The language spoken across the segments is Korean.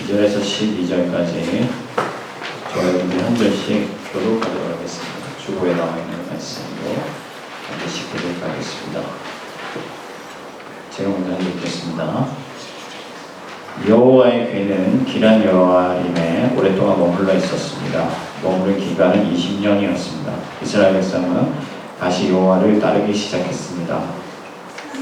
1절에서 12절까지 저희들이 한 절씩 교독하도록 하겠습니다. 주보에 나와 있는 말씀으로 한 절씩 교독하겠습니다. 제가 먼저 읽겠습니다. 여호와의 괴는 기란 여호와림에 오랫동안 머물러 있었습니다. 머무른 기간은 20년이었습니다. 이스라엘 백성은 다시 여호와를 따르기 시작했습니다.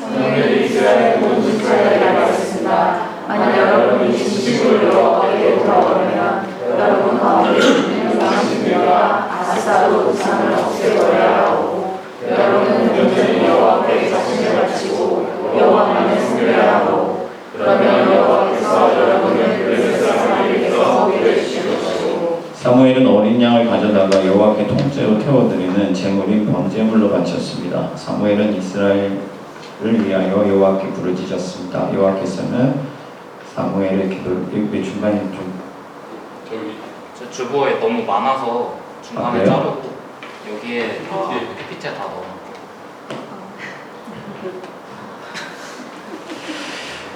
오늘 이스라엘 온 이스라엘에 말했습니다. 만약 여러분이 진심으로 여호와께 돌아오면 여러분 가운데 있는 당신들과 아스타로 우상을 없애버려야 하고 여러분은 온전히 여호와께 자신을 바치고 여호와만을 섬겨야 하고 그러면 여호와께서 여러분을 블레셋 사람에게서 구해주실 것이고 사무엘은 어린 양을 가져다가 여호와께 통째로 태워드리는 제물인 번제물로 바쳤습니다. 사무엘은 이스라엘을 위하여 여호와께 부르짖었습니다. 여호와께서는 사무엘의 기도를 왜 중간에 좀 저기 저 주보에 너무 많아서 중간에 자르고 여기에 PPT에 다 넣어.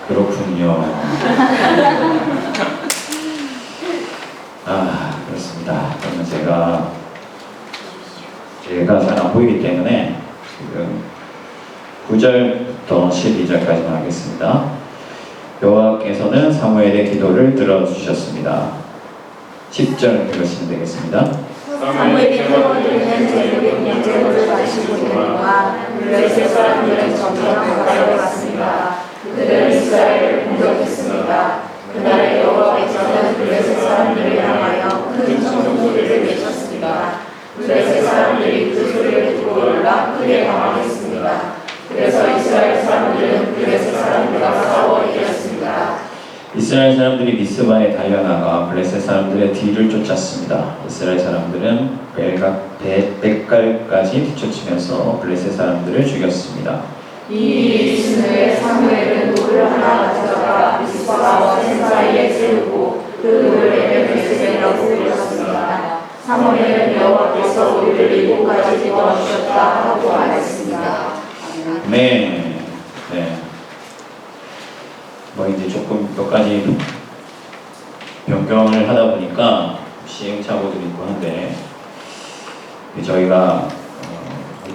그렇군요. 그렇습니다. 그러면 제가 잘 안 보이기 때문에 지금 9절부터 12절까지만 하겠습니다. 여호와께서는 사무엘의 기도를 들어주셨습니다. 10절 읽으시면 되겠습니다. 사무엘이 태워드리는 제물인 번제물을 바치고 있는 동안 블레셋 사람들은 점점 가까워갔습니다. 그들은 이스라엘을 공격했습니다. 그날에 여호와께서는 블레셋 사람들을 향하여 큰 청소리를 내셨습니다. 블레셋 사람들이 그 소리를 듣고 놀라 크게 당황했습니다. 그래서 이스라엘 사람들은 블레셋 사람들과 싸워 이겼습니다. 이스라엘 사람들이 미스바에 달려나가 블레셋 사람들의 뒤를 쫓았습니다. 이스라엘 사람들은 벳갈까지 뒤쫓으면서 블레셋 사람들을 죽였습니다. 이 일이 있은 후에 사무엘은 돌을 하나 가져다가 미스바와 샘 사이에 세우고 그 돌을 에베네셀이라고 불렀습니다. 사무엘은 여호와께서 우리를 이곳까지 도와주셨다 하고 말했습니다. 네. 뭐 이제 조금 몇 가지 변경을 하다 보니까 시행착오들이 있고 한데 저희가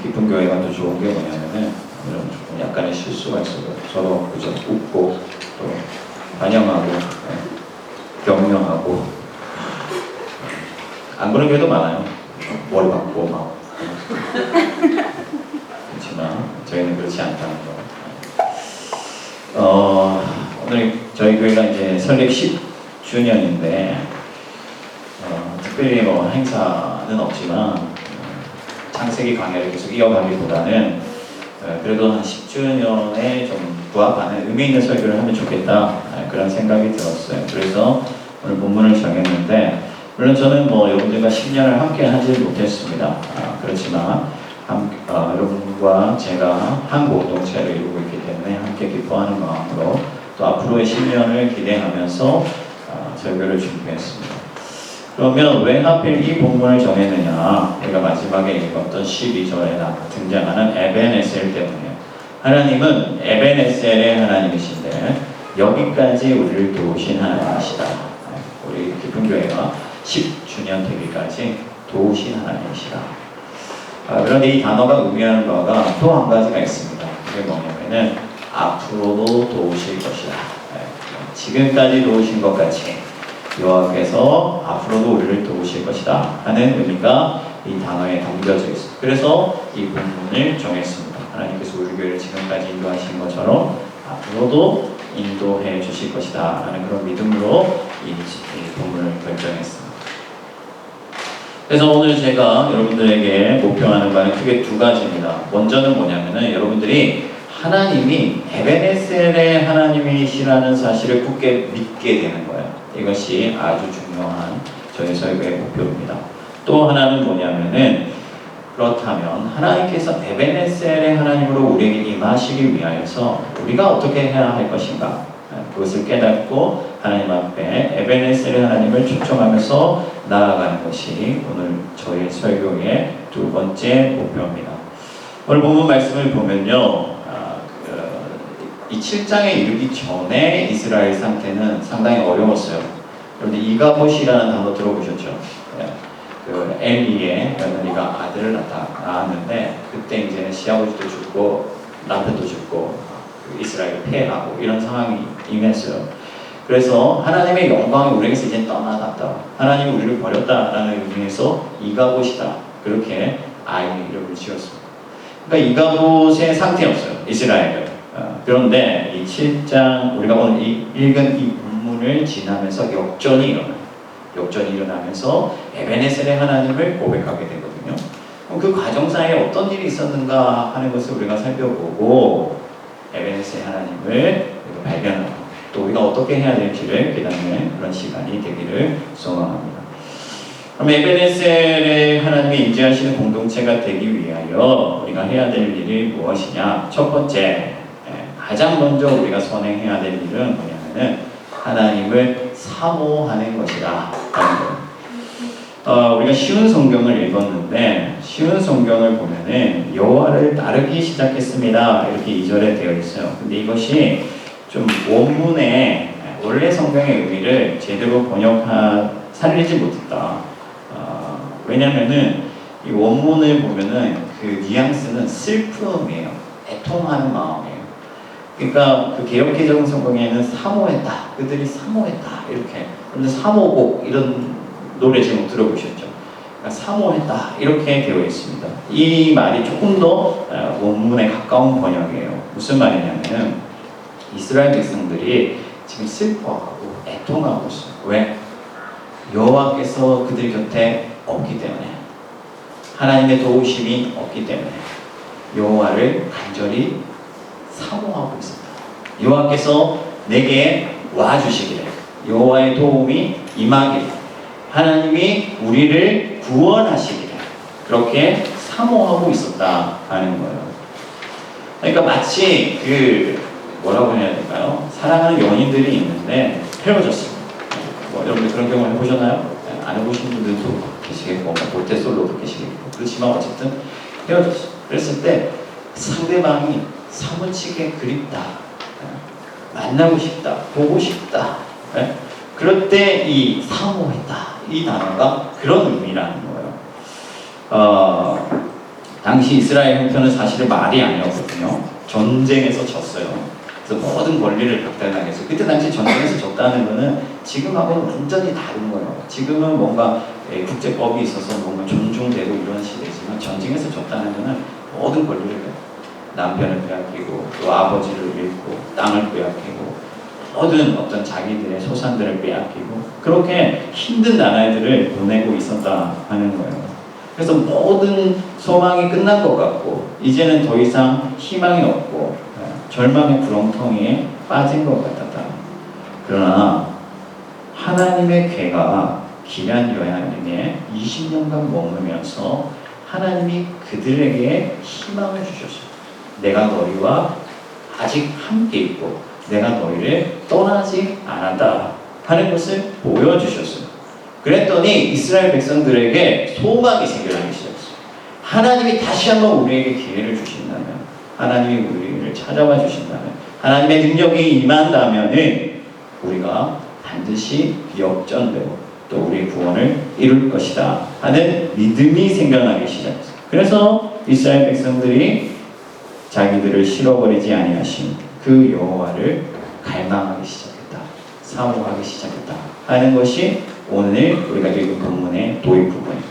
깊은 교회가 더 좋은 게 뭐냐면은 이런 조금 약간의 실수가 있어도 서로 그저 웃고 또 반영하고 격려하고 안 그런 교회도 많아요. 머리 박고 막 그렇지만 저희는 그렇지 않다는 거. 오늘 저희 교회가 이제 설립 10주년인데 특별히 뭐 행사는 없지만 창세기 강의를 계속 이어가기보다는 그래도 한 10주년에 좀 부합하는 의미 있는 설교를 하면 좋겠다 그런 생각이 들었어요. 그래서 오늘 본문을 정했는데 물론 저는 뭐 여러분들과 10년을 함께 하지 못했습니다. 그렇지만 여러분과 제가 한 공동체를 이루고 있기 때문에 함께 기뻐하는 마음으로 또 앞으로의 10년을 기대하면서 설교를 준비했습니다. 그러면 왜 하필 이 본문을 정했느냐? 우리가 마지막에 읽었던 12절에 등장하는 에벤에셀 때문이에요. 하나님은 에벤에셀의 하나님이신데 여기까지 우리를 도우신 하나님이시다. 우리 깊은 교회가 10주년 되기까지 도우신 하나님이시다. 그런데 이 단어가 의미하는 바가 또 한 가지가 있습니다. 그게 뭐냐면은 앞으로도 도우실 것이다. 지금까지 도우신 것 같이 여호와께서 앞으로도 우리를 도우실 것이다 하는 의미가 이 단어에 담겨져 있습니다. 그래서 이 본문을 정했습니다. 하나님께서 우리 교회를 지금까지 인도하신 것처럼 앞으로도 인도해 주실 것이다 하는 그런 믿음으로 이 본문을 결정했습니다. 그래서 오늘 제가 여러분들에게 목표하는 바는 크게 두 가지입니다. 먼저는 뭐냐면은 여러분들이 하나님이 에베네셀의 하나님이시라는 사실을 굳게 믿게 되는 거예요. 이것이 아주 중요한 저희 설교의 목표입니다. 또 하나는 뭐냐면은 그렇다면 하나님께서 에베네셀의 하나님으로 우리에게 임하시기 위하여서 우리가 어떻게 해야 할 것인가 그것을 깨닫고 하나님 앞에 에베네셀의 하나님을 초청하면서 나아가는 것이 오늘 저희 설교의 두 번째 목표입니다. 오늘 본문 말씀을 보면요, 이 7장에 이르기 전에 이스라엘 상태는 상당히 어려웠어요. 여러분들 이가봇이라는 단어 들어보셨죠? 예. 그 엘리의 며느리가 아들을 낳았는데 그때 이제는 시아버지도 죽고 남편도 죽고 이스라엘을 폐하고 이런 상황이 임했어요. 그래서 하나님의 영광이 우리에게서 이제 떠나갔다. 하나님이 우리를 버렸다라는 의미에서 이가봇이다. 그렇게 아이의 이름을 지었습니다. 그러니까 이가봇의 상태였어요. 이스라엘은. 그런데 이 7장 우리가 오늘 읽은 이 본문을 지나면서 역전이 일어나면서 에베네셀의 하나님을 고백하게 되거든요. 그럼 그 과정사에 어떤 일이 있었는가 하는 것을 우리가 살펴보고 에베네셀의 하나님을 발견하고 또 우리가 어떻게 해야 될지를 깨닫는 그런 시간이 되기를 소망합니다. 그럼 에베네셀의 하나님이 임재하시는 공동체가 되기 위하여 우리가 해야 될 일이 무엇이냐? 첫 번째, 가장 먼저 우리가 선행해야 될 일은 뭐냐면은 하나님을 사모하는 것이다 하는 거예요. 우리가 쉬운 성경을 읽었는데 쉬운 성경을 보면은 여호와를 따르기 시작했습니다 이렇게 2절에 되어 있어요. 근데 이것이 좀 원문의 원래 성경의 의미를 제대로 살리지 못했다. 왜냐면은 이 원문을 보면은 그 뉘앙스는 슬픔이에요. 애통하는 마음이에요. 그러니까 그 개역개정 성경에는 사모했다. 그들이 사모했다. 이렇게. 그런데 사모곡 이런 노래 제목 들어보셨죠? 그러니까 사모했다. 이렇게 되어 있습니다. 이 말이 조금 더 원문에 가까운 번역이에요. 무슨 말이냐면은 이스라엘 백성들이 지금 슬퍼하고 애통하고 있어요. 왜? 여호와께서 그들 곁에 없기 때문에 하나님의 도우심이 없기 때문에 여호와를 간절히 사모하고 있습니다. 여호와께서 내게 와주시기를 여호와의 도움이 임하기를 하나님이 우리를 구원하시기를 그렇게 사모하고 있었다 하는 거예요. 그러니까 마치 뭐라고 해야 될까요? 사랑하는 연인들이 있는데 헤어졌습니다. 여러분들 그런 경험 해보셨나요? 안 해보신 분들도 계시겠고 모태솔로도 계시겠고 그렇지만 어쨌든 헤어졌어요. 그랬을 때 상대방이 사무치게 그립다, 만나고 싶다, 보고 싶다. 그럴 때 이 사모했다 이 단어가 그런 의미라는 거예요. 당시 이스라엘 형편은 사실은 말이 아니었거든요. 전쟁에서 졌어요. 그래서 모든 권리를 박탈당했어요. 그때 당시 전쟁에서 졌다는 거는 지금하고는 완전히 다른 거예요. 지금은 뭔가 국제법이 있어서 뭔가 존중되고 이런 시대지만 전쟁에서 졌다는 거는 모든 권리를 남편을 빼앗기고 또 아버지를 잃고 땅을 빼앗기고 모든 어떤 자기들의 소산들을 빼앗기고 그렇게 힘든 나라들을 보내고 있었다 하는 거예요. 그래서 모든 소망이 끝난 것 같고 이제는 더 이상 희망이 없고 절망의 구렁텅이에 빠진 것 같았다. 그러나 하나님의 괴가 기란 여행에 20년간 머물면서 하나님이 그들에게 희망을 주셨어요. 내가 너희와 아직 함께 있고 내가 너희를 떠나지 않았다 하는 것을 보여주셨어요. 그랬더니 이스라엘 백성들에게 소망이 생겨나기 시작했어요. 하나님이 다시 한번 우리에게 기회를 주신다면 하나님이 우리를 찾아와 주신다면 하나님의 능력이 임한다면 우리가 반드시 역전되고 또 우리의 구원을 이룰 것이다 하는 믿음이 생겨나기 시작했어요. 그래서 이스라엘 백성들이 자기들을 실어버리지 아니하신 그 여호와를 갈망하기 시작했다. 사모하기 시작했다 하는 것이 오늘 우리가 읽은 본문의 도입 부분입니다.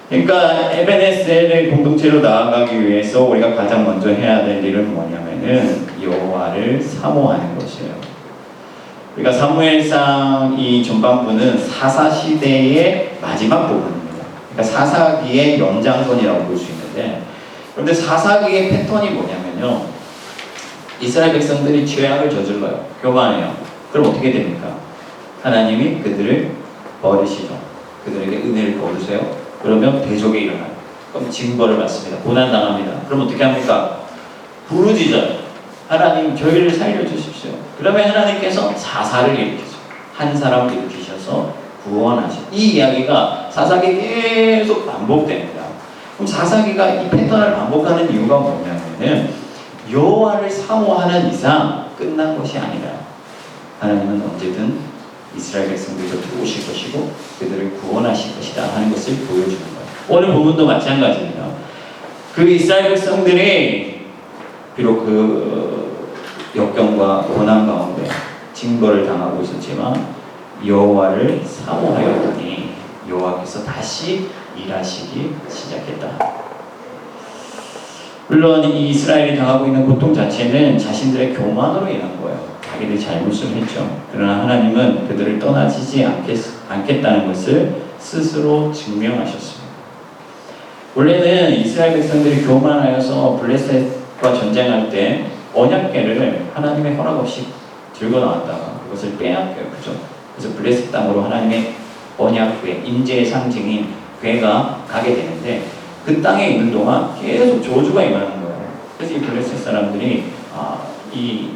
그러니까 에베네셀의 공동체로 나아가기 위해서 우리가 가장 먼저 해야 될 일은 뭐냐면은 여호와를 사모하는 것이에요. 우리가 사무엘상 이 전반부는 사사시대의 마지막 부분입니다. 그러니까 사사기의 연장선이라고 볼 수 있는데 그런데 사사기의 패턴이 뭐냐면요. 이스라엘 백성들이 죄악을 저질러요. 교만해요. 그럼 어떻게 됩니까? 하나님이 그들을 버리시죠. 그들에게 은혜를 거두세요. 그러면 대적이 일어나요. 그럼 징벌을 받습니다. 고난당합니다. 그럼 어떻게 합니까? 부르짖어요. 하나님 저희를 살려주십시오. 그러면 하나님께서 사사를 일으키죠. 한 사람을 일으키셔서 구원하시죠. 이 이야기가 사사기 계속 반복됩니다. 그럼 사사기가 이 패턴을 반복하는 이유가 뭐냐면은 여호와를 사모하는 이상 끝난 것이 아니라 하나님은 언제든 이스라엘 백성들도 들어오실 것이고 그들을 구원하실 것이다 하는 것을 보여주는 거예요. 오늘 부분도 마찬가지입니다. 그 이스라엘 백성들이 비록 그 역경과 고난 가운데 징벌을 당하고 있었지만 여호와를 사모하였더니 여호와께서 다시 일하시기 시작했다. 물론 이 이스라엘이 당하고 있는 고통 자체는 자신들의 교만으로 인한 거예요. 자기들이 잘못을 했죠. 그러나 하나님은 그들을 떠나지지 않겠다는 것을 스스로 증명하셨습니다. 원래는 이스라엘 백성들이 교만하여서 블레셋과 전쟁할 때 언약궤를 하나님의 허락 없이 들고 나왔다가 그것을 빼앗겨요. 그죠? 그래서 블레셋 땅으로 하나님의 언약궤, 임재의 상징인 궤가 가게 되는데 그 땅에 있는 동안 계속 저주가 임하는 거예요. 그래서 이 블레셋 사람들이 이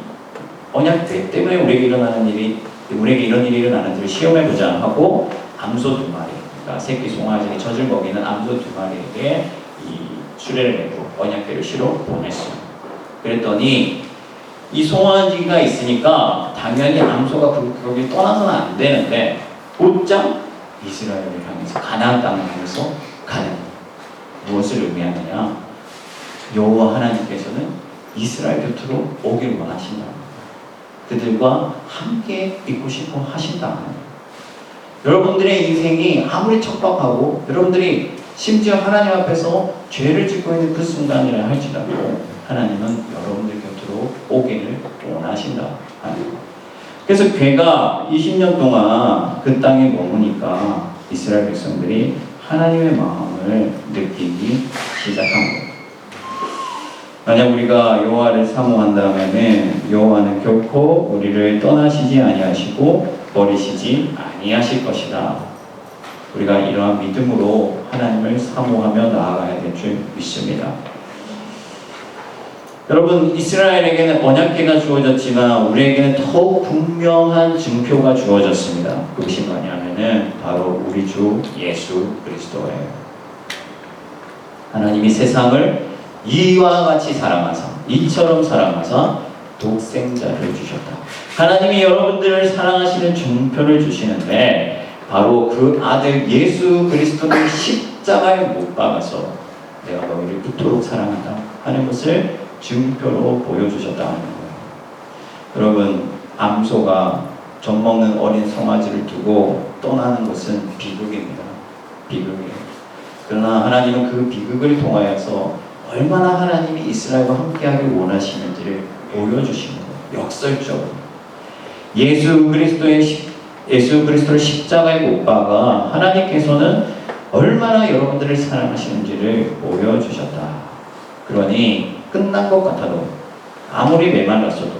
언약궤 때문에 우리에게 이런 일이 일어나는지를 시험해보자 하고 암소 2마리, 그러니까 새끼 송아지의 젖을 먹이는 암소 2마리에게 이 수레를 메고 언약궤를 실어 보냈어요. 그랬더니 이 송아지가 있으니까 당연히 암소가 거기 떠나서는 안 되는데 곧장 이스라엘을 향해서 가나안 땅을 향해서 가는 무엇을 의미하느냐? 여호와 하나님께서는 이스라엘 곁으로 오길 원하신다. 그들과 함께 있고 싶어 하신다. 여러분들의 인생이 아무리 척박하고 여러분들이 심지어 하나님 앞에서 죄를 짓고 있는 그 순간이라 할지라도 하나님은 여러분들 곁으로 오기를 원하신다. 그래서 궤가 20년 동안 그 땅에 머무니까 이스라엘 백성들이 하나님의 마음을 느끼기 시작한 거예요. 만약 우리가 여호와를 사모한다면은 여호와는 결코 우리를 떠나시지 아니하시고 버리시지 아니하실 것이다. 우리가 이러한 믿음으로 하나님을 사모하며 나아가야 될 줄 믿습니다. 여러분, 이스라엘에게는 언약궤가 주어졌지만 우리에게는 더욱 분명한 증표가 주어졌습니다. 그것이 뭐냐면은 바로 우리 주 예수 그리스도예요. 하나님이 세상을 이와 같이 사랑하사, 이처럼 사랑하사 독생자를 주셨다. 하나님이 여러분들을 사랑하시는 증표를 주시는데 바로 그 아들 예수 그리스도를 십자가에 못 박아서 내가 너희를 이토록 사랑한다 하는 것을 증표로 보여주셨다 하는 거예요. 여러분, 암소가 젖먹는 어린 송아지를 두고 떠나는 것은 비극입니다. 비극이에요. 그러나 하나님은 그 비극을 통하여서 얼마나 하나님이 이스라엘과 함께하길 원하시는지를 보여주시는 거예요. 역설적으로. 예수 그리스도를 십자가에 못 박아 하나님께서는 얼마나 여러분들을 사랑하시는지를 보여주셨다. 그러니 끝난 것 같아도 아무리 메말랐어도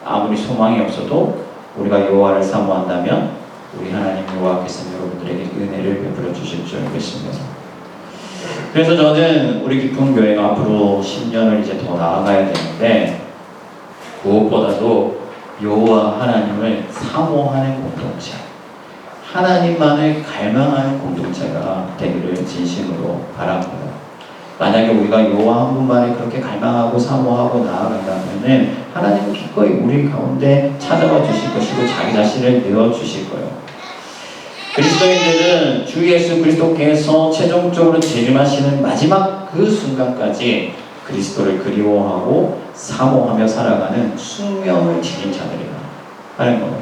아무리 소망이 없어도 우리가 여호와를 사모한다면 우리 하나님 여호와께서는 여러분들에게 은혜를 베풀어 주실 줄 믿습니다. 그래서 저는 우리 기쁨 교회가 앞으로 10년을 이제 더 나아가야 되는데 무엇보다도 여호와 하나님을 사모하는 공동체, 하나님만을 갈망하는 공동체가 되기를 진심으로 바랍니다. 만약에 우리가 여호와 한 분만을 그렇게 갈망하고 사모하고 나아간다면 하나님은 기꺼이 우리 가운데 찾아와 주실 것이고 자기 자신을 내어주실 거예요. 그리스도인들은 주 예수 그리스도께서 최종적으로 재림하시는 마지막 그 순간까지 그리스도를 그리워하고 사모하며 살아가는 숙명을 지닌 자들이다 하는 거예요.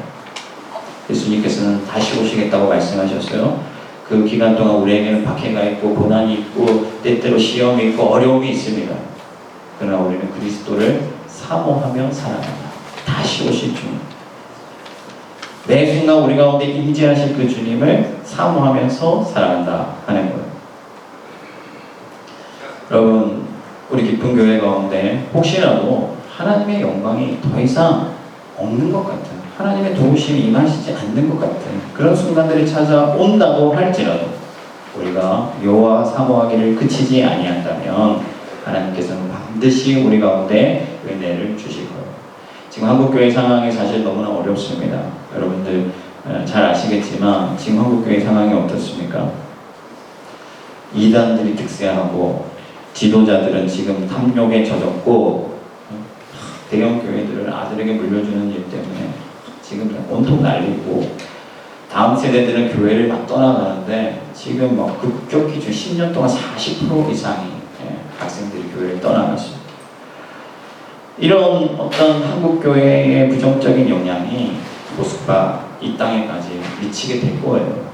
예수님께서는 다시 오시겠다고 말씀하셨어요. 그 기간 동안 우리에게는 박해가 있고 고난이 있고 때때로 시험이 있고 어려움이 있습니다. 그러나 우리는 그리스도를 사모하며 살아간다. 다시 오실 주님, 매 순간 우리 가운데 임재하실 그 주님을 사모하면서 살아간다 하는 거예요. 여러분, 우리 기쁜 교회 가운데 혹시라도 하나님의 영광이 더 이상 없는 것 같은, 하나님의 도우심이 임하시지 않는 것 같은 그런 순간들이 찾아온다고 할지라도 우리가 여호와 사모하기를 그치지 아니한다면 하나님께서는 반드시 우리 가운데 은혜를 주실 거예요. 지금 한국교회 상황이 사실 너무나 어렵습니다. 여러분들 잘 아시겠지만 지금 한국교회 상황이 어떻습니까? 이단들이 득세하고 지도자들은 지금 탐욕에 젖었고 대형 교회들을 아들에게 물려주는 일 때문에 지금 온통 난리고 다음 세대들은 교회를 막 떠나가는데 지금 뭐 급격히 좀 10년 동안 40% 이상이 학생들이 교회를 떠나갔습니다. 이런 어떤 한국 교회의 부정적인 영향이 모습과 이 땅에까지 미치게 될 거예요.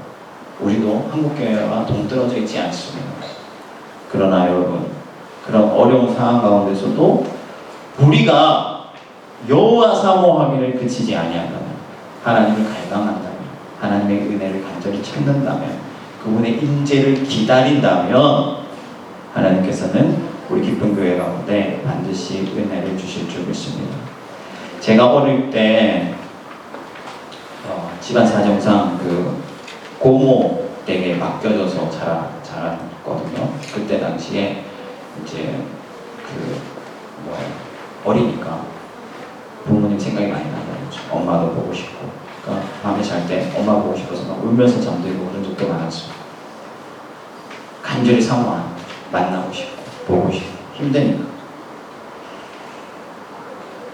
우리도 한국 교회와 동떨어져 있지 않습니다. 그러나 여러분, 그런 어려운 상황 가운데서도 우리가 여호와 사모하기를 그치지 아니한다면, 하나님을 갈망한다면, 하나님의 은혜를 간절히 찾는다면, 그분의 인재를 기다린다면 하나님께서는 우리 기쁜 교회 가운데 반드시 은혜를 주실 줄 믿습니다. 제가 어릴 때 집안 사정상 그 고모 댁에 맡겨져서 자랐거든요. 그때 당시에 이제 어리니까 부모님 생각이 많이 나는 거죠. 엄마도 보고 싶고, 그러니까 밤에 잘 때 엄마 보고 싶어서 막 울면서 잠들고 그런 적도 많았어요. 간절히 사모하는, 만나고 싶고 보고 싶고 힘드니까.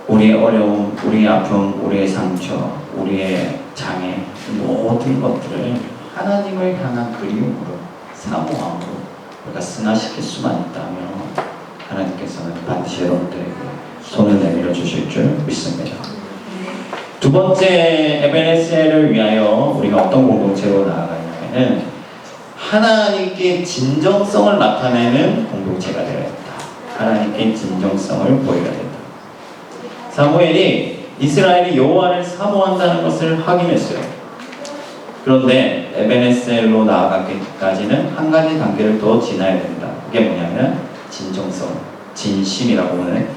우리의 어려움, 우리의 아픔, 우리의 상처, 우리의 장애, 모든 것들을 하나님을 향한 그리움으로, 사모함으로 우리가 승화시킬 수만 있다면 하나님께서는 반드시 여러분들에게 손을 내밀어 주실 줄 믿습니다. 두 번째, 에베네셀을 위하여 우리가 어떤 공동체로 나아가냐면은 하나님께 진정성을 나타내는 공동체가 되어야 된다. 하나님께 진정성을 보여야 된다. 사무엘이 이스라엘이 여호와를 사모한다는 것을 확인했어요. 그런데 에베네셀로 나아가기까지는 한 가지 단계를 더 지나야 된다. 그게 뭐냐면 진정성, 진심이라고 오늘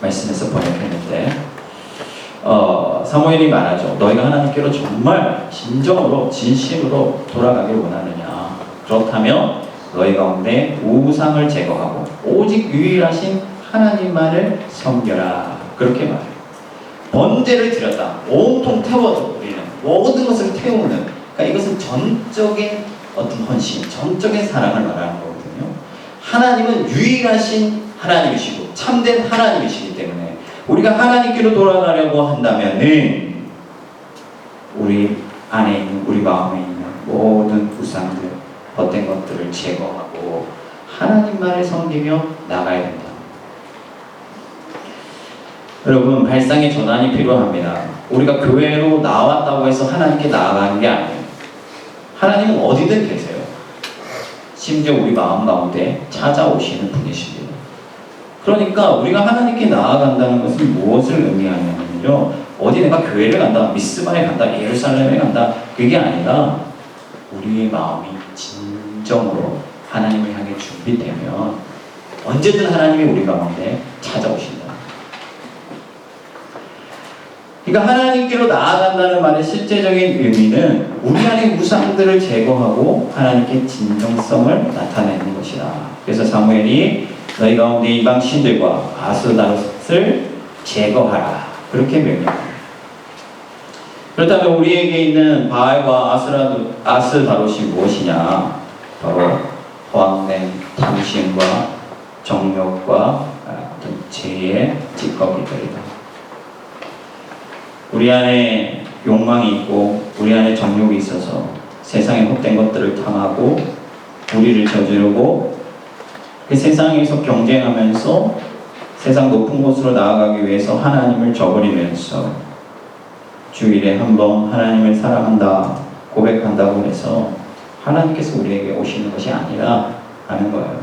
말씀에서 번역했는데, 사무엘이 말하죠. 너희가 하나님께로 정말 진정으로 진심으로 돌아가길 원하느냐? 그렇다면 너희 가운데 우상을 제거하고 오직 유일하신 하나님만을 섬겨라. 그렇게 말해요. 번제를 드렸다. 온통 태워줘. 우리는 모든 것을 태우는, 그러니까 이것은 전적인 어떤 헌신, 전적인 사랑을 말하는 거거든요. 하나님은 유일하신 하나님이시고 참된 하나님이시기 때문에 우리가 하나님께로 돌아가려고 한다면은 우리 안에 있는, 우리 마음에 있는 모든 우상들, 헛된 것들을 제거하고 하나님만을 섬기며 나가야 된다. 여러분, 발상의 전환이 필요합니다. 우리가 교회로 나왔다고 해서 하나님께 나아가는 게 아니에요. 하나님은 어디든 계세요. 심지어 우리 마음 가운데 찾아오시는 분이십니다. 그러니까 우리가 하나님께 나아간다는 것은 무엇을 의미하냐면요, 어디 내가 교회를 간다, 미스바에 간다, 예루살렘에 간다, 그게 아니라 우리의 마음이 진정으로 하나님을 향해 준비되면 언제든 하나님이 우리 가운데 찾아오신다. 그러니까 하나님께로 나아간다는 말의 실제적인 의미는 우리 안의 우상들을 제거하고 하나님께 진정성을 나타내는 것이다. 그래서 사무엘이 너희 가운데 이방 신들과 아스다롯을 제거하라. 그렇게 명령합니다. 그렇다면 우리에게 있는 바알과 아스다롯이 무엇이냐? 바로 허황된 탐심과 정욕과 죄의 찌꺼기들이다. 우리 안에 욕망이 있고 우리 안에 정욕이 있어서 세상의 헛된 것들을 탐하고 우리를 저지르고 그 세상에서 경쟁하면서 세상 높은 곳으로 나아가기 위해서 하나님을 저버리면서 주일에 한 번 하나님을 사랑한다 고백한다고 해서 하나님께서 우리에게 오시는 것이 아니라 하는 거예요.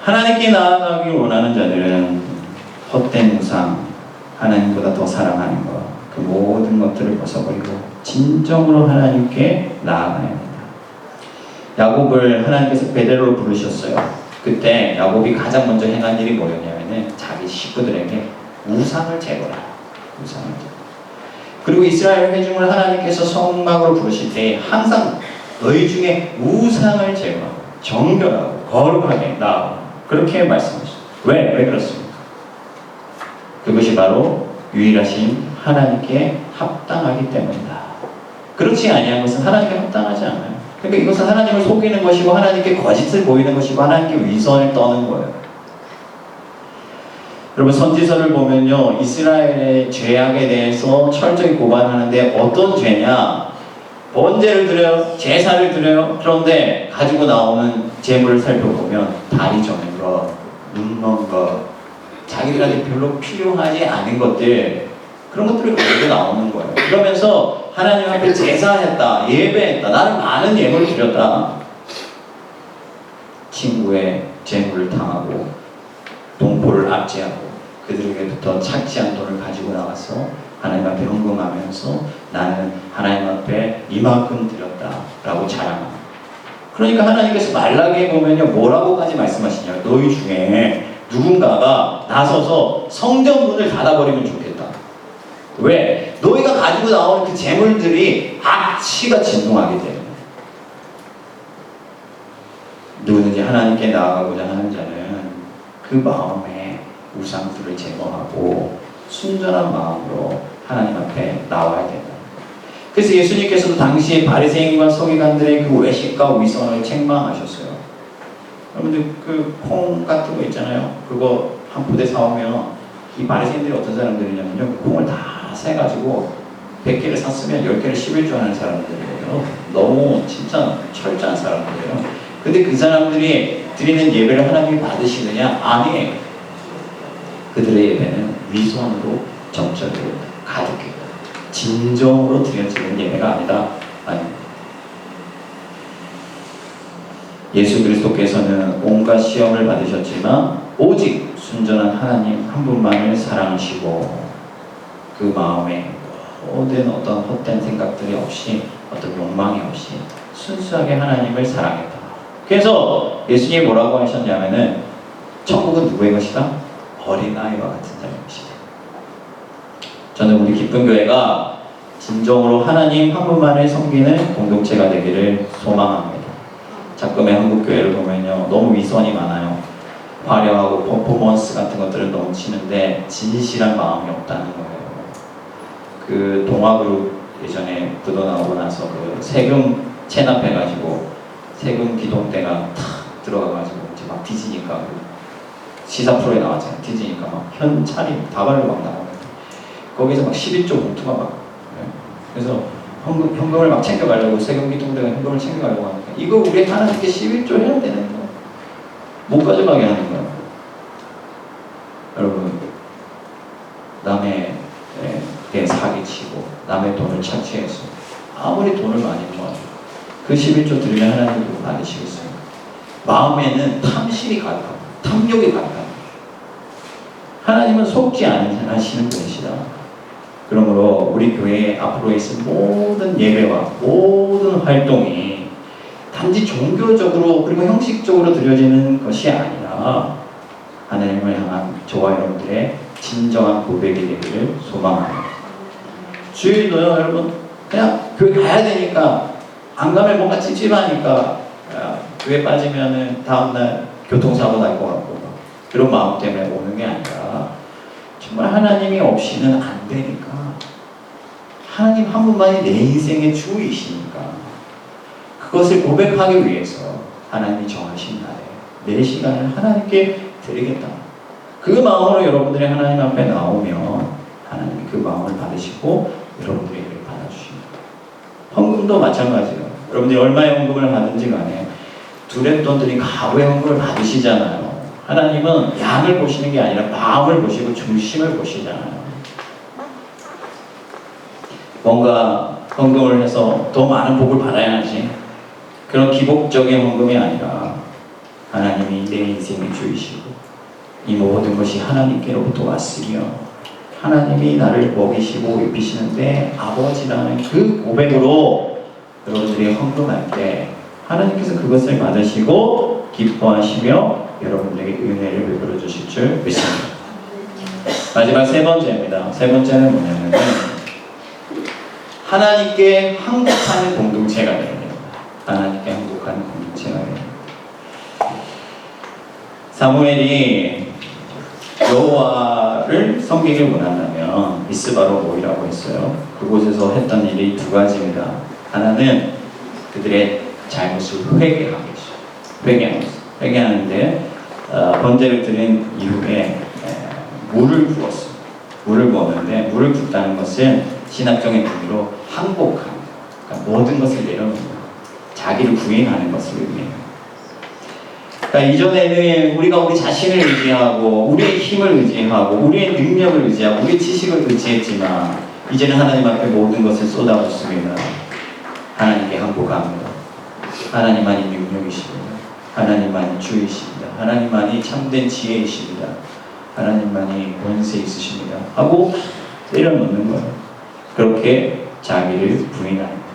하나님께 나아가길 원하는 자들은 헛된 우상, 하나님보다 더 사랑하는 것, 그 모든 것들을 벗어버리고 진정으로 하나님께 나아가야 합니다. 야곱을 하나님께서 베델로 부르셨어요. 그때 야곱이 가장 먼저 행한 일이 뭐였냐면은 자기 식구들에게 우상을 제거하라. 우상을 제거. 그리고 이스라엘 회중을 하나님께서 성막으로 부르실 때 항상 너희 중에 우상을 제거하고 정결하고 거룩하게 나아가라. 그렇게 말씀하셨어요. 왜 그렇습니까? 그것이 바로 유일하신 하나님께 합당하기 때문이다. 그렇지 아니한 것은 하나님께 합당하지 않아요. 그러니까 이것은 하나님을 속이는 것이고 하나님께 거짓을 보이는 것이고 하나님께 위선을 떠는 거예요. 여러분 선지서를 보면요, 이스라엘의 죄악에 대해서 철저히 고발하는데 어떤 죄냐? 번제를 드려요, 제사를 드려요. 그런데 가지고 나오는 제물을 살펴보면 다리 저는 것, 눈먼 것, 자기들한테 별로 필요하지 않은 것들, 그런 것들을 가지고 나오는 거예요. 그러면서 하나님 앞에 제사했다, 예배했다, 나는 많은 예물을 드렸다. 친구의 재물을 당하고 동포를 압제하고 그들에게부터 착취한 돈을 가지고 나가서 하나님 앞에 헌금하면서 나는 하나님 앞에 이만큼 드렸다라고 자랑합니다. 그러니까 하나님께서 말라기에 보면요, 뭐라고까지 말씀하시냐? 너희 중에 누군가가 나서서 성전문을 닫아버리면 좋겠다. 왜? 너희가 가지고 나오는 그 재물들이 악취가 진동하기 때문에. 누구든지 하나님께 나아가고자 하는 자는 그 마음에 우상들을 제거하고 순전한 마음으로 하나님 앞에 나와야 된다. 그래서 예수님께서도 당시에 바리새인과 서기관들의 그 외식과 위선을 책망하셨어요. 여러분들 그 콩 같은 거 있잖아요. 그거 한 포대 사오면 이 바리새인들이 어떤 사람들이냐면요, 그 콩을 다 세가지고 100개를 샀으면 10개를 11조 하는 사람들이에요. 너무 진짜 철저한 사람들이에요. 근데 그 사람들이 드리는 예배를 하나님이 받으시느냐? 아니, 그들의 예배는 위선으로 정적으로 가득해요. 진정으로 드려지는 예배가 아니다. 아니. 예수 그리스도께서는 온갖 시험을 받으셨지만 오직 순전한 하나님 한 분만을 사랑하시고 그 마음에 모든 어떤 헛된 생각들이 없이 어떤 욕망이 없이 순수하게 하나님을 사랑했다. 그래서 예수님이 뭐라고 하셨냐면은 천국은 누구의 것이다? 어린아이와 같은 자의 것이다. 저는 우리 기쁜 교회가 진정으로 하나님 한 분만을 섬기는 공동체가 되기를 소망합니다. 자금의 한국교회를 보면요, 너무 위선이 많아요. 화려하고 퍼포먼스 같은 것들을 넘치는데 진실한 마음이 없다는 거예요. 그 동아그룹 예전에 부도 나오고 나서 그 세금 체납해가지고 세금 기동대가 탁 들어가가지고 이제 막 뒤지니까 시사 프로에 나왔잖아요. 뒤지니까 막 현찰이 다발로 막 나오는데 거기서 막 11조 봉투가 막 그래서 현금을 막 챙겨가려고 세금 기동대가 현금을 챙겨가려고 하니까 이거 우리 하나님께 11조 해야 되는 거 못 가져가게 하는 거야. 여러분 남의 내 사기치고 남의 돈을 착취해서 아무리 돈을 많이 모아도 그 11조 드리면 하나님이 그거 받으시겠어요? 마음에는 탐심이 가득하고 탐욕이 가득합니다. 하나님은 속지 않으시는 분이시다. 그러므로 우리 교회에 앞으로 있을 모든 예배와 모든 활동이 단지 종교적으로 그리고 형식적으로 드려지는 것이 아니라 하나님을 향한 저와 여러분들의 진정한 고백이 되기를 소망합니다. 주일도요, 여러분 그냥 교회 가야 되니까 안 가면 뭔가 찝찝하니까 교회 빠지면은 다음날 교통사고 날 것 같고 그런 마음 때문에 오는 게 아니라 정말 하나님이 없이는 안 되니까 하나님 한 분만이 내 인생의 주이시니까 그것을 고백하기 위해서 하나님이 정하신 날에 내 시간을 하나님께 드리겠다. 그 마음으로 여러분들이 하나님 앞에 나오면 하나님이 그 마음을 받으시고 여러분들이 그를 받아주십니다. 헌금도 마찬가지예요. 여러분들이 얼마의 헌금을 받는지 간에 두렛돈들이 가구의 헌금을 받으시잖아요. 하나님은 양을 보시는 게 아니라 마음을 보시고 중심을 보시잖아요. 뭔가 헌금을 해서 더 많은 복을 받아야지 그런 기복적인 헌금이 아니라 하나님이 내 인생의 주이시고 이 모든 것이 하나님께로부터 왔으며 하나님이 나를 먹이시고 입히시는데 아버지라는 그 고백으로 여러분들이 헌금할 때 하나님께서 그것을 받으시고 기뻐하시며 여러분들에게 은혜를 베풀어 주실 줄 믿습니다. 마지막 세 번째입니다. 세 번째는 뭐냐면 하나님께 항복하는 공동체가 되는 겁니다. 하나님께 항복하는 공동체가 되는 겁니다. 사무엘이 여호와를 섬기길 원한다면 미스바로 모이라고 했어요. 그곳에서 했던 일이 두 가지입니다. 하나는 그들의 잘못을 회개하는 것이죠. 회개하는데 번제를 드린 이후에 물을 부었어요. 물을 부었는데 물을 붓다는 것은 신학적인 의미로 항복함, 그러니까 모든 것을 내려놓는 것, 자기를 부인하는 것을 의미해요. 그러니까 이전에는 우리가 우리 자신을 의지하고 우리의 힘을 의지하고 우리의 능력을 의지하고 우리의 지식을 의지했지만 이제는 하나님 앞에 모든 것을 쏟아붓습니다. 하나님께 항복합니다. 하나님만이 능력이십니다. 하나님만이 주이십니다. 하나님만이 참된 지혜이십니다. 하나님만이 권세 있으십니다. 하고 내려놓는 거예요. 그렇게 자기를 부인합니다.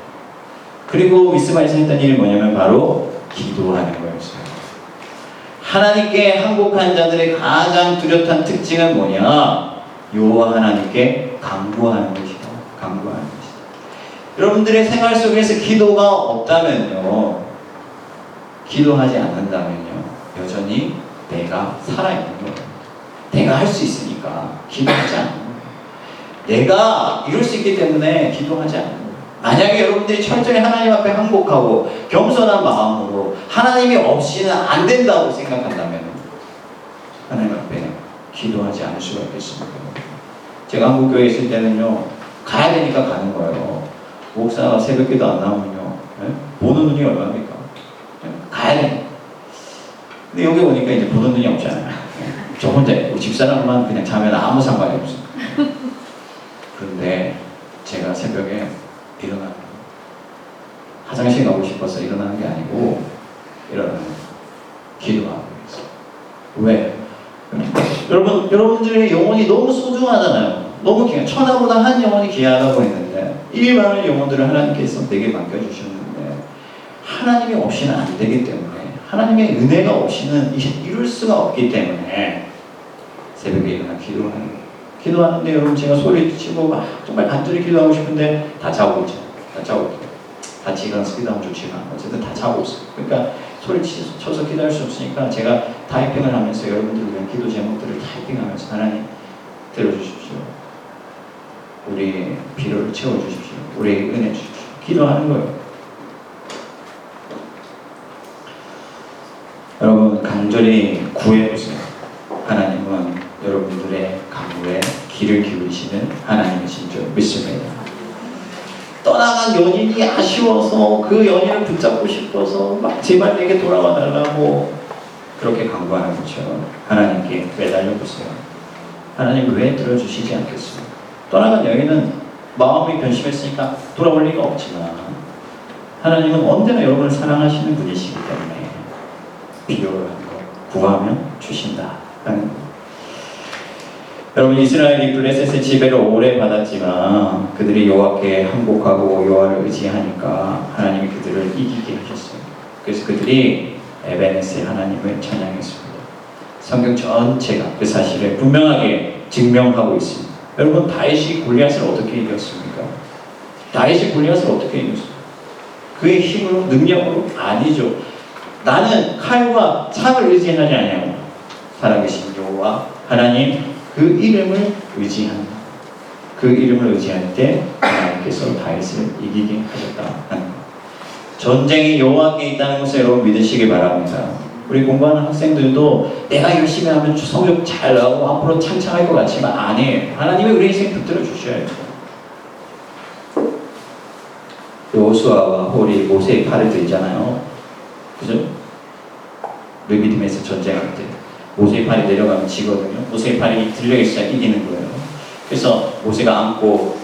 그리고 미스바에서 했던 일이 뭐냐면 바로 기도하는 거였어요. 하나님께 항복한 자들의 가장 뚜렷한 특징은 뭐냐? 여호와 하나님께 간구하는 것이다. 간구하는 것이다. 여러분들의 생활 속에서 기도가 없다면요, 기도하지 않는다면요, 여전히 내가 살아있는 거예요. 내가 할 수 있으니까 기도하지 않는 거예요. 내가 이룰 수 있기 때문에 기도하지 않는 거예요. 만약에 여러분들이 철저히 하나님 앞에 항복하고 겸손한 마음으로 하나님이 없이는 안 된다고 생각한다면 하나님 앞에 기도하지 않을 수가 있겠습니까? 제가 한국교회에 있을 때는요, 가야 되니까 가는 거예요. 목사가 새벽기도 안 나오면요, 보는 눈이 얼마입니까? 가야 돼. 근데 여기 오니까 이제 보는 눈이 없잖아요. 저 혼자 집사람만 그냥 자면 아무 상관이 없어요. 그런데 제가 새벽에 일어나는 거예요. 화장실 가고 싶어서 일어나는 게 아니고 일어나는 거예요. 기도하고 있어요. 왜? 여러분들의 영혼이 너무 소중하잖아요. 너무 귀한, 천하보다 한 영혼이 귀하다고 했는데 이 많은 영혼들을 하나님께서 내게 맡겨주셨는데 하나님이 없이는 안 되기 때문에, 하나님의 은혜가 없이는 이룰 수가 없기 때문에 새벽에 일어나 기도하는 거예요. 기도하는데 여러분, 제가 소리치고 막 정말 간절히 기도하고 싶은데 다 자고 있죠. 다 자고 있죠. 같이 일어나서 기도하면 좋지만 어쨌든 다 자고 있어요. 그러니까 소리쳐서 기도할 수 없으니까 제가 타이핑을 하면서 여러분들을 위한 기도 제목들을 타이핑하면서 하나님 들어주십시오. 우리의 필요를 채워주십시오. 우리에게 은혜 주십시오. 기도하는 거예요. 여러분, 간절히 구해보세요. 하나님은 여러분들의 간구에 귀를 기울이시는 하나님이신 줄 믿습니다. 떠나간 연인이 아쉬워서 그 연인을 붙잡고 싶어서 막 제발 내게 돌아와 달라고 그렇게 간구하는 것처럼 하나님께 매달려 보세요. 하나님 왜 들어주시지 않겠어요? 떠나간 여인은 마음이 변심했으니까 돌아올 리가 없지만 하나님은 언제나 여러분을 사랑하시는 분이시기 때문에 필요로 한 것 구하면 주신다 하는 것. 여러분, 이스라엘이 블레셋의 지배를 오래 받았지만 그들이 여호와께 항복하고 여호와를 의지하니까 하나님이 그들을 이기게 하셨어요. 그래서 그들이 에베네스의 하나님을 찬양했습니다. 성경 전체가 그 사실을 분명하게 증명하고 있습니다. 여러분, 다윗이 골리앗을 어떻게 이겼습니까? 다윗이 골리앗을 어떻게 이겼습니까? 그의 힘으로, 능력으로? 아니죠. 나는 칼과 창을 의지하지 아니하고 살아계신 여호와 하나님 그 이름을 의지한다. 그 이름을 의지할 때 하나님께서 다윗을 이기게 하셨다 하는 것. 전쟁이 여호와께 있다는 것을 여러분 믿으시기 바랍니다. 우리 공부하는 학생들도 내가 열심히 하면 성적 잘 나오고 앞으로 창창할 것 같지만 아니에요. 하나님이 우리 인생 붙들어 주셔야 돼요. 여호수아와 홀이 모세의 팔을 들잖아요. 그죠? 르비딤에서 전쟁할 때 모세의 팔이 내려가면 지거든요. 모세의 팔이 들려있어야 이기는 거예요. 그래서 모세가 안고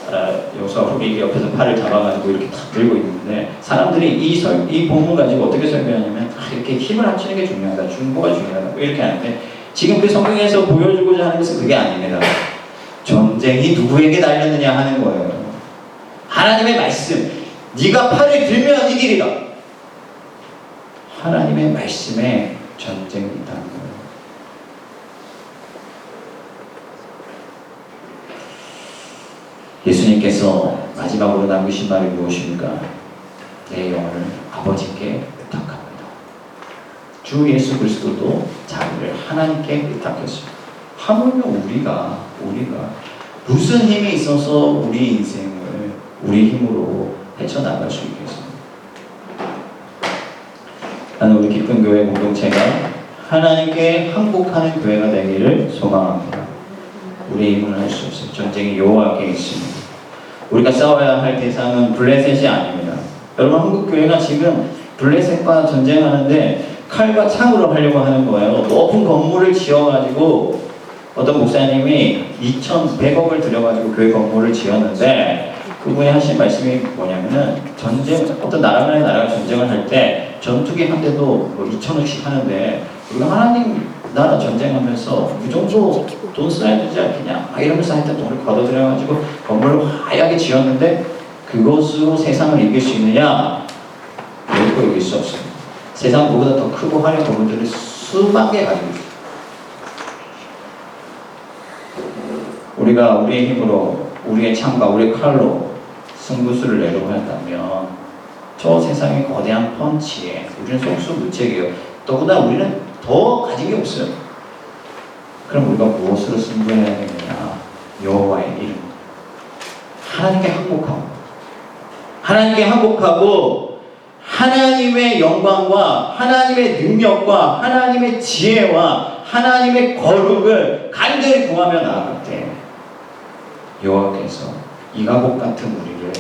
여호수아 홀이 옆에서 팔을 잡아가지고 이렇게 탁 들고 있는데 사람들이 이 본문 가지고 어떻게 설명하냐면 이렇게 힘을 합치는 게 중요하다. 중보가 중요하다. 이렇게 하는데 지금 그 성경에서 보여주고자 하는 것은 그게 아닙니다. 전쟁이 누구에게 달렸느냐 하는 거예요. 하나님의 말씀. 네가 팔을 들면 이기리라. 하나님의 말씀에 전쟁이 있다는 거예요. 예수님께서 마지막으로 남기신 말이 무엇입니까? 내 영혼을 아버지께 의탁합니다. 주 예수 그리스도도 자기를 하나님께 의탁했습니다. 하물며 우리가 무슨 힘이 있어서 우리 인생을 우리 힘으로 헤쳐나갈 수 있겠습니까? 나는 우리 기쁜 교회 공동체가 하나님께 항복하는 교회가 되기를 소망합니다. 우리의 힘으로는 할 수 없어요. 전쟁이 여호와께 있습니다. 우리가 싸워야 할 대상은 블레셋이 아닙니다. 여러분, 한국 교회가 지금 블레셋과 전쟁하는데 칼과 창으로 하려고 하는 거예요. 높은 건물을 지어가지고 어떤 목사님이 2,100억을 들여가지고 교회 건물을 지었는데 그분이 하신 말씀이 뭐냐면은 어떤 나라가 전쟁을 할 때 전투기 한 대도 뭐 2,000원씩 하는데 우리가 하나님 나라 전쟁하면서 그 정도 돈 써야 되지 않겠냐 이러면서 하여튼 돈을 걷어들여가지고 건물을 화려하게 지었는데 그것으로 세상을 이길 수 있느냐? 결코 이길 수 없습니다. 세상 그보다 더 크고 화려한 건물들을 수만 개 가지고 있어요. 우리가 우리의 힘으로 우리의 창과 우리의 칼로 승부수를 내려고 한다면 저 세상의 거대한 펀치에 우리는 속수무책이에요. 더구나 우리는 더 가진 게 없어요. 그럼 우리가 무엇으로 승부해야 되느냐? 여호와의 이름, 하나님께 항복하고 하나님의 영광과 하나님의 능력과 하나님의 지혜와 하나님의 거룩을 간절히 구하며 나아갈 때 여호와께서 이가복 같은 우리를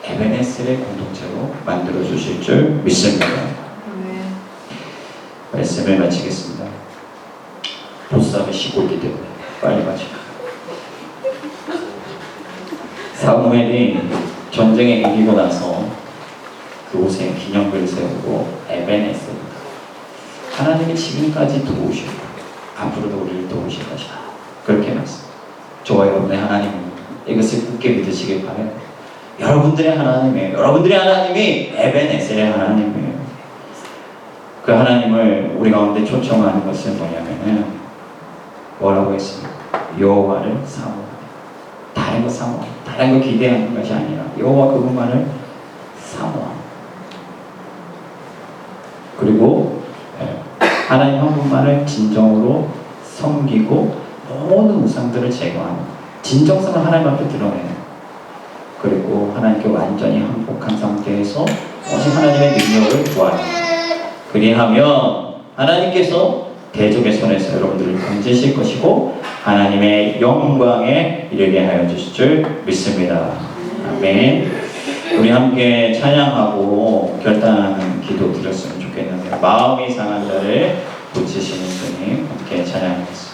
에베네셀의 공동체로 만들어 주실 줄 믿습니다. 말씀을 마치겠습니다. 보쌈이 쉬고 있기 때문에 빨리 마치고. 사무엘이 전쟁에 이기고 나서 그곳에 기념비를 세우고 에베네셀, 하나님이 지금까지 도우시고 앞으로도 우리를 도우실 것이다, 그렇게 말씀. 저와 여러분의 하나님입니다. 이것을 굳게 믿으시길 바라요. 여러분들의 하나님이에요. 여러분들의 하나님이 에베네셀의 하나님이에요. 그 하나님을 우리 가운데 초청하는 것은 뭐냐면은 뭐라고 했습니까? 여호와를 사모하라. 다른 거 사모하라. 다른 거 기대하는 것이 아니라 여호와 그분만을 사모하라. 그리고 하나님 한 분만을 진정으로 섬기고 모든 우상들을 제거하는, 진정성을 하나님 앞에 드러내는, 그리고 하나님께 완전히 항복한 상태에서 오직 하나님의 능력을 구하는. 그리하면 하나님께서 대적의 손에서 여러분들을 건지실 것이고 하나님의 영광에 이르게 하여 주실 줄 믿습니다. 아멘. 우리 함께 찬양하고 결단하는 기도 드렸으면 좋겠는데, 마음이 상한 자를 고치시는 주님 함께 찬양하겠습니다.